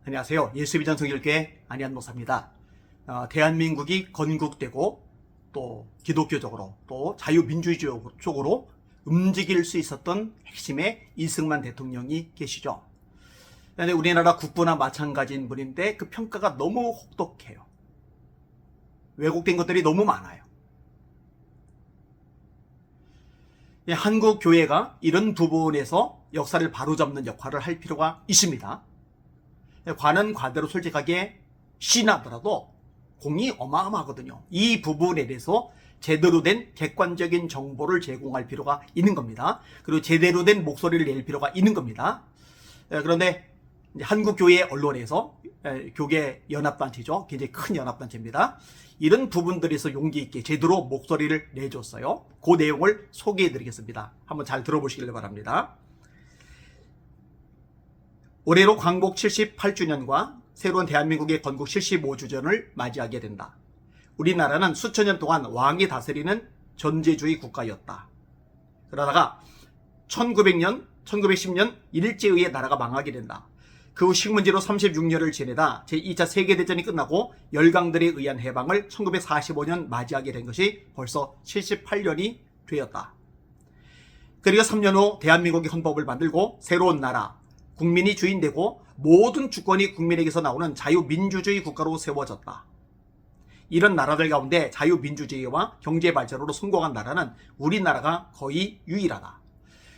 안녕하세요. 예수비전 성결교회 안희한 목사입니다. 대한민국이 건국되고 또 기독교적으로 또 자유민주주의적으로 움직일 수 있었던 핵심의 이승만 대통령이 계시죠. 그런데 우리나라 국부나 마찬가지인 분인데 그 평가가 너무 혹독해요. 왜곡된 것들이 너무 많아요. 한국 교회가 이런 부분에서 역사를 바로잡는 역할을 할 필요가 있습니다. 관은 관대로 솔직하게 시인하더라도 공이 어마어마하거든요. 이 부분에 대해서 제대로 된 객관적인 정보를 제공할 필요가 있는 겁니다. 그리고 제대로 된 목소리를 낼 필요가 있는 겁니다. 그런데 한국교회 언론에서 교계 연합단체죠. 굉장히 큰 연합단체입니다. 이런 부분들에서 용기 있게 제대로 목소리를 내줬어요. 그 내용을 소개해 드리겠습니다. 한번 잘 들어보시길 바랍니다. 올해로 광복 78주년과 새로운 대한민국의 건국 75주년을 맞이하게 된다. 우리나라는 수천 년 동안 왕이 다스리는 전제주의 국가였다. 그러다가 1900년, 1910년 일제의해 나라가 망하게 된다. 그 후 식민지로 36년을 지내다 제2차 세계대전이 끝나고 열강들에 의한 해방을 1945년 맞이하게 된 것이 벌써 78년이 되었다. 그리고 3년 후 대한민국이 헌법을 만들고 새로운 나라, 국민이 주인되고 모든 주권이 국민에게서 나오는 자유민주주의 국가로 세워졌다. 이런 나라들 가운데 자유민주주의와 경제발전으로 성공한 나라는 우리나라가 거의 유일하다.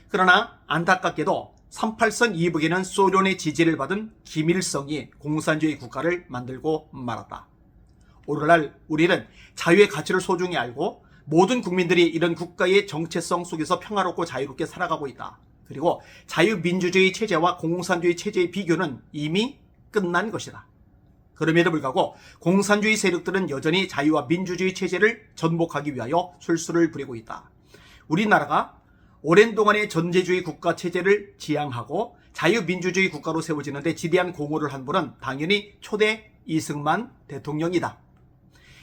그러나 안타깝게도 38선 이북에는 소련의 지지를 받은 김일성이 공산주의 국가를 만들고 말았다. 오늘날 우리는 자유의 가치를 소중히 알고 모든 국민들이 이런 국가의 정체성 속에서 평화롭고 자유롭게 살아가고 있다. 그리고 자유민주주의 체제와 공산주의 체제의 비교는 이미 끝난 것이다. 그럼에도 불구하고 공산주의 세력들은 여전히 자유와 민주주의 체제를 전복하기 위하여 술수를 부리고 있다. 우리나라가 오랜 동안의 전제주의 국가 체제를 지향하고 자유민주주의 국가로 세워지는데 지대한 공헌을 한 분은 당연히 초대 이승만 대통령이다.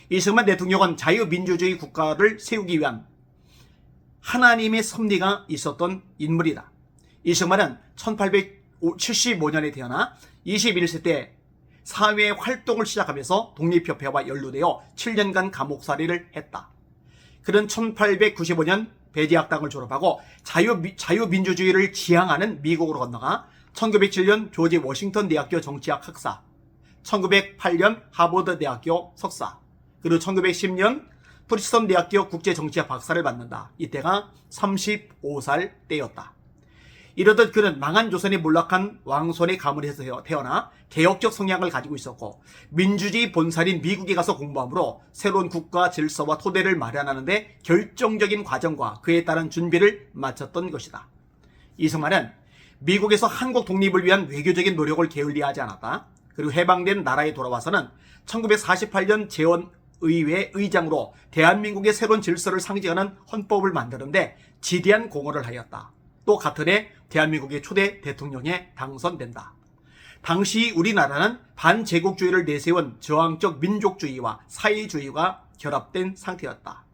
이승만 대통령은 자유민주주의 국가를 세우기 위한 하나님의 섭리가 있었던 인물이다. 이승만은 1875년에 태어나 21세 때 사회 활동을 시작하면서 독립협회와 연루되어 7년간 감옥살이를 했다. 그는 1895년 배제학당을 졸업하고 자유민주주의를 지향하는 미국으로 건너가 1907년 조지 워싱턴 대학교 정치학 학사, 1908년 하버드 대학교 석사, 그리고 1910년 프린스턴 대학교 국제정치학 박사를 받는다. 이때가 35살 때였다. 이러듯 그는 망한 조선에 몰락한 왕손의 가문에서 태어나 개혁적 성향을 가지고 있었고 민주주의 본살인 미국에 가서 공부함으로 새로운 국가 질서와 토대를 마련하는 데 결정적인 과정과 그에 따른 준비를 마쳤던 것이다. 이승만은 미국에서 한국 독립을 위한 외교적인 노력을 게을리하지 않았다. 그리고 해방된 나라에 돌아와서는 1948년 재헌의회 의장으로 대한민국의 새로운 질서를 상징하는 헌법을 만드는데 지대한 공헌을 하였다. 또 같은 해 대한민국의 초대 대통령에 당선된다. 당시 우리나라는 반제국주의를 내세운 저항적 민족주의와 사회주의가 결합된 상태였다.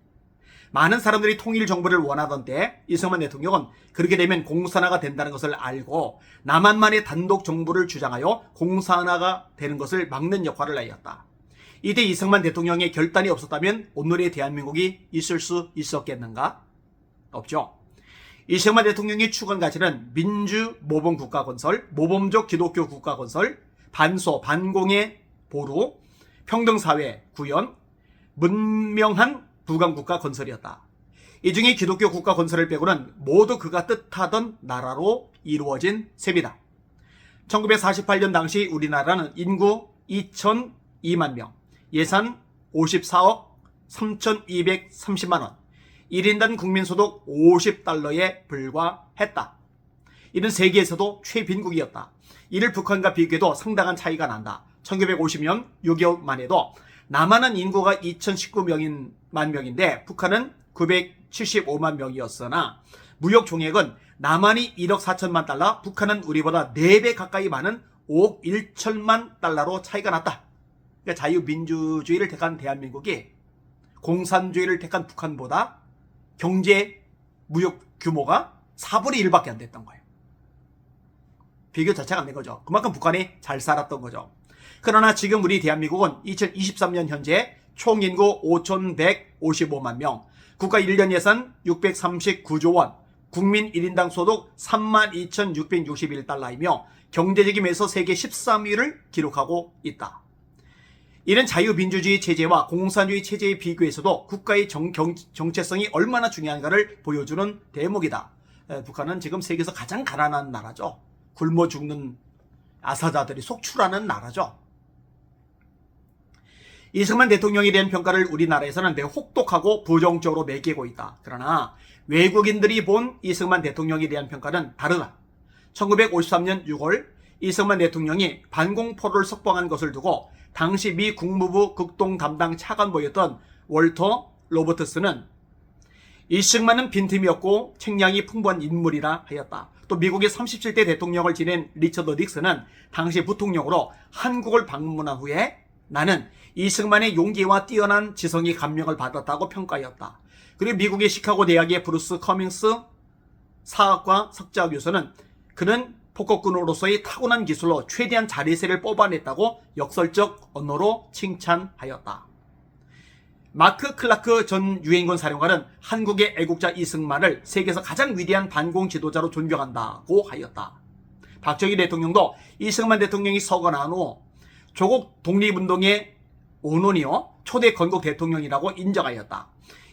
많은 사람들이 통일 정부를 원하던 때 이승만 대통령은 그렇게 되면 공산화가 된다는 것을 알고 남한만의 단독 정부를 주장하여 공산화가 되는 것을 막는 역할을 하였다. 이때 이승만 대통령의 결단이 없었다면 오늘의 대한민국이 있을 수 있었겠는가? 없죠. 이승만 대통령의 추구한 가치는 민주 모범 국가 건설, 모범적 기독교 국가 건설, 반소, 반공의 보루, 평등사회 구현, 문명한 부강국가 건설이었다. 이 중에 기독교 국가 건설을 빼고는 모두 그가 뜻하던 나라로 이루어진 셈이다. 1948년 당시 우리나라는 인구 2,002만 명, 예산 54억 3,230만 원, 1인당 국민소득 50달러에 불과했다. 이는 세계에서도 최빈국이었다. 이를 북한과 비교해도 상당한 차이가 난다. 1950년 6개월만 해도 남한은 인구가 2,019만 명인데 북한은 975만 명이었으나 무역 총액은 남한이 1억 4천만 달러, 북한은 우리보다 4배 가까이 많은 5억 1천만 달러로 차이가 났다. 그러니까 자유민주주의를 택한 대한민국이 공산주의를 택한 북한보다 경제 무역 규모가 4분의 1밖에 안 됐던 거예요. 비교 자체가 안 된 거죠. 그만큼 북한이 잘 살았던 거죠. 그러나 지금 우리 대한민국은 2023년 현재 총인구 5,155만 명, 국가 1년 예산 639조 원, 국민 1인당 소득 32,661달러이며 경제적인 면에서 세계 13위를 기록하고 있다. 이런 자유민주주의 체제와 공산주의 체제에 비교해서도 국가의 정체성이 얼마나 중요한가를 보여주는 대목이다. 북한은 지금 세계에서 가장 가난한 나라죠. 굶어 죽는 아사자들이 속출하는 나라죠. 이승만 대통령에 대한 평가를 우리나라에서는 매우 혹독하고 부정적으로 매기고 있다. 그러나 외국인들이 본 이승만 대통령에 대한 평가는 다르다. 1953년 6월 이승만 대통령이 반공포를 석방한 것을 두고 당시 미 국무부 극동 담당 차관보였던 월터 로버트스는 이승만은 빈틈이 없고 책량이 풍부한 인물이라 하였다. 또 미국의 37대 대통령을 지낸 리처드 닉슨은 당시 부통령으로 한국을 방문한 후에 나는 이승만의 용기와 뛰어난 지성이 감명을 받았다고 평가하였다. 그리고 미국의 시카고 대학의 브루스 커밍스 사학과 석좌 교수는 그는 폭격군으로서의 타고난 기술로 최대한 자리세를 뽑아냈다고 역설적 언어로 칭찬하였다. 마크 클라크 전 유엔군 사령관은 한국의 애국자 이승만을 세계에서 가장 위대한 반공 지도자로 존경한다고 하였다. 박정희 대통령도 이승만 대통령이 서거난 후 조국 독립운동의 원혼이요 초대 건국 대통령이라고 인정하였다.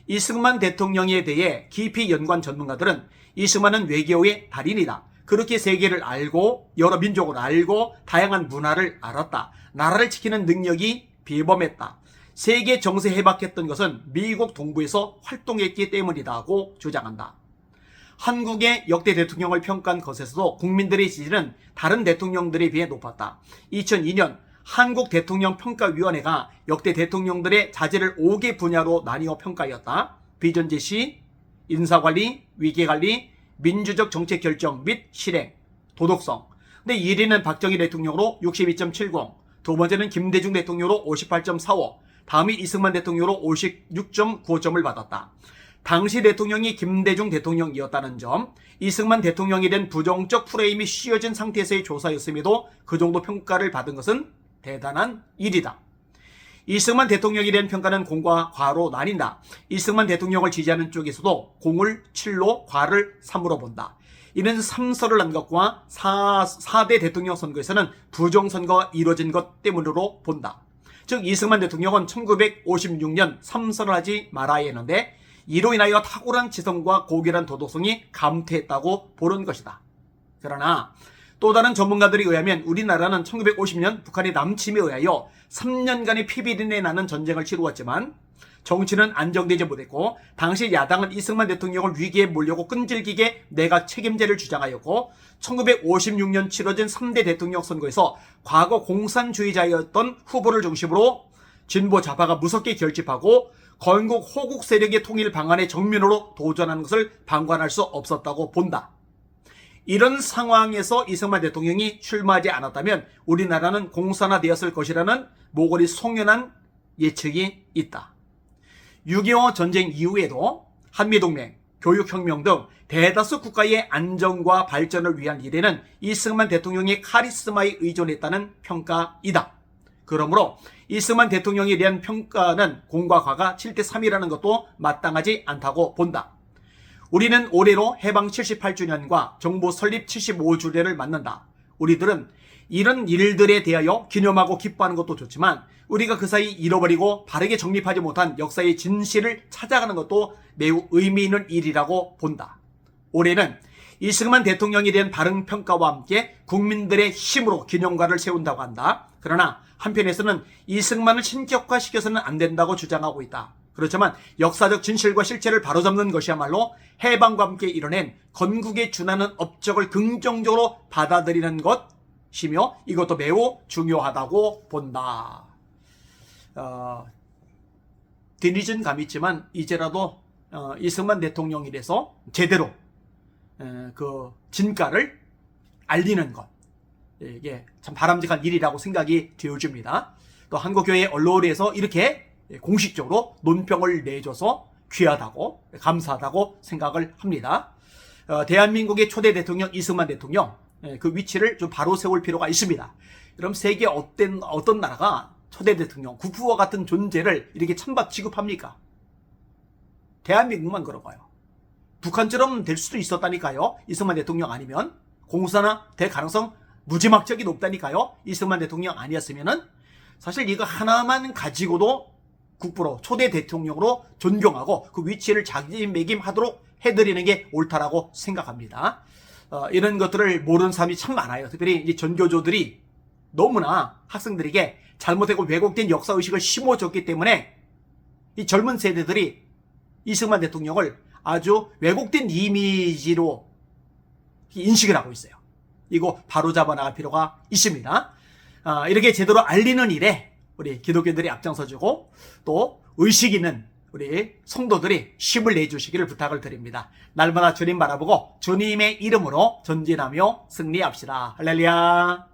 이승만 대통령에 대해 깊이 연구한 전문가들은 이승만은 외교의 달인이다. 그렇게 세계를 알고 여러 민족을 알고 다양한 문화를 알았다. 나라를 지키는 능력이 비범했다. 세계 정세에 해박했던 것은 미국 동부에서 활동했기 때문이다고 주장한다. 한국의 역대 대통령을 평가한 것에서도 국민들의 지지는 다른 대통령들에 비해 높았다. 2002년 한국 대통령평가위원회가 역대 대통령들의 자질을 5개 분야로 나뉘어 평가하였다. 비전 제시, 인사관리, 위기관리, 민주적 정책 결정 및 실행, 도덕성. 근데 1위는 박정희 대통령으로 62.70, 두 번째는 김대중 대통령으로 58.45, 다음이 이승만 대통령으로 56.95점을 받았다. 당시 대통령이 김대중 대통령이었다는 점, 이승만 대통령에 대한 부정적 프레임이 씌워진 상태에서의 조사였음에도 그 정도 평가를 받은 것은 대단한 일이다. 이승만 대통령에 대한 평가는 공과 과로 나뉜다. 이승만 대통령을 지지하는 쪽에서도 공을 7로 과를 3으로 본다. 이는 3선을 한 것과 4대 대통령 선거에서는 부정선거가 이루어진 것 때문으로 본다. 즉 이승만 대통령은 1956년 3선을 하지 말아야 했는데 이로 인하여 탁월한 지성과 고결한 도덕성이 감퇴했다고 보는 것이다. 그러나 또 다른 전문가들에 의하면 우리나라는 1950년 북한의 남침에 의하여 3년간의 피비린내 나는 전쟁을 치루었지만 정치는 안정되지 못했고 당시 야당은 이승만 대통령을 위기에 몰려고 끈질기게 내각 책임제를 주장하였고 1956년 치러진 3대 대통령 선거에서 과거 공산주의자였던 후보를 중심으로 진보 좌파가 무섭게 결집하고 건국 호국 세력의 통일 방안에 정면으로 도전하는 것을 방관할 수 없었다고 본다. 이런 상황에서 이승만 대통령이 출마하지 않았다면 우리나라는 공산화되었을 것이라는 모골이 송연한 예측이 있다. 6.25 전쟁 이후에도 한미동맹, 교육혁명 등 대다수 국가의 안정과 발전을 위한 일에는 이승만 대통령의 카리스마에 의존했다는 평가이다. 그러므로 이승만 대통령에 대한 평가는 공과 과가 7대3이라는 것도 마땅하지 않다고 본다. 우리는 올해로 해방 78주년과 정부 설립 75주년을 맞는다. 우리들은 이런 일들에 대하여 기념하고 기뻐하는 것도 좋지만 우리가 그 사이 잃어버리고 바르게 정립하지 못한 역사의 진실을 찾아가는 것도 매우 의미 있는 일이라고 본다. 올해는 이승만 대통령에 대한 바른 평가와 함께 국민들의 힘으로 기념관을 세운다고 한다. 그러나 한편에서는 이승만을 신격화시켜서는 안 된다고 주장하고 있다. 그렇지만 역사적 진실과 실체를 바로잡는 것이야말로 해방과 함께 이뤄낸 건국에 준하는 업적을 긍정적으로 받아들이는 것이며 이것도 매우 중요하다고 본다. 뒤늦은 감이 있지만 이제라도 이승만 대통령이 돼서 제대로 그 진가를 알리는 것, 이게 참 바람직한 일이라고 생각이 되어집니다. 또 한국교회 언론에서 이렇게 공식적으로 논평을 내줘서 귀하다고 감사하다고 생각을 합니다. 대한민국의 초대 대통령 이승만 대통령 그 위치를 좀 바로 세울 필요가 있습니다. 그럼 세계 어떤 나라가 초대 대통령, 국부와 같은 존재를 이렇게 찬밥 취급합니까? 대한민국만 그런가요? 북한처럼 될 수도 있었다니까요. 이승만 대통령 아니면 공산화 될 가능성 무지막지하게 높다니까요. 이승만 대통령 아니었으면은 사실 이거 하나만 가지고도 국부로 초대 대통령으로 존경하고 그 위치를 자기매김하도록 해드리는 게 옳다라고 생각합니다. 이런 것들을 모르는 사람이 참 많아요. 특별히 이 전교조들이 너무나 학생들에게 잘못되고 왜곡된 역사의식을 심어줬기 때문에 이 젊은 세대들이 이승만 대통령을 아주 왜곡된 이미지로 인식을 하고 있어요. 이거 바로잡아 나갈 필요가 있습니다. 이렇게 제대로 알리는 일에 우리 기독교인들이 앞장서주고 또 의식 있는 우리 성도들이 힘을 내주시기를 부탁을 드립니다. 날마다 주님 바라보고 주님의 이름으로 전진하며 승리합시다. 할렐루야.